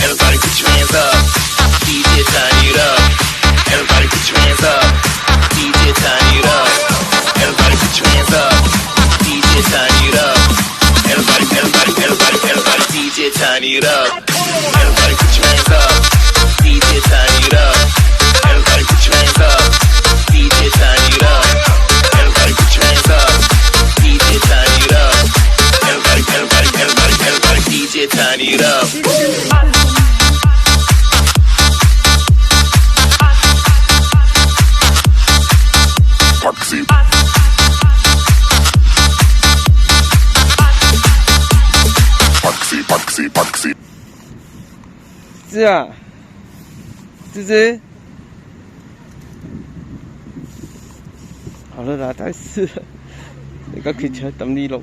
Everybody put your hands up, DJ turn it up. Everybody put your hands up, DJ turn it up. Everybody put your hands up, DJ turn it up. Everybody, DJ turn it up. Everybody put your hands up, DJ turn it up. Everybody put your hands up, DJ turn it up. Everybody put your hands up, DJ turn it up. Everybody, DJ turn it up. Parksy. 是啊，芝芝，好了啦，太湿了，你个汽车等你咯。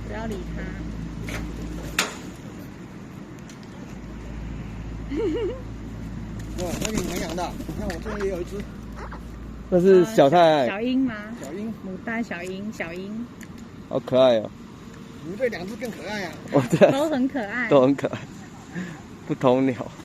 不要理他。哇，那你蛮养的，你看我这里也有一只。那是小太小鹰吗？小鹰，牡丹小鹰，小鹰。好可爱哦。你们这两只更可爱啊！哦，对，都很可爱，都很可爱，不同鸟。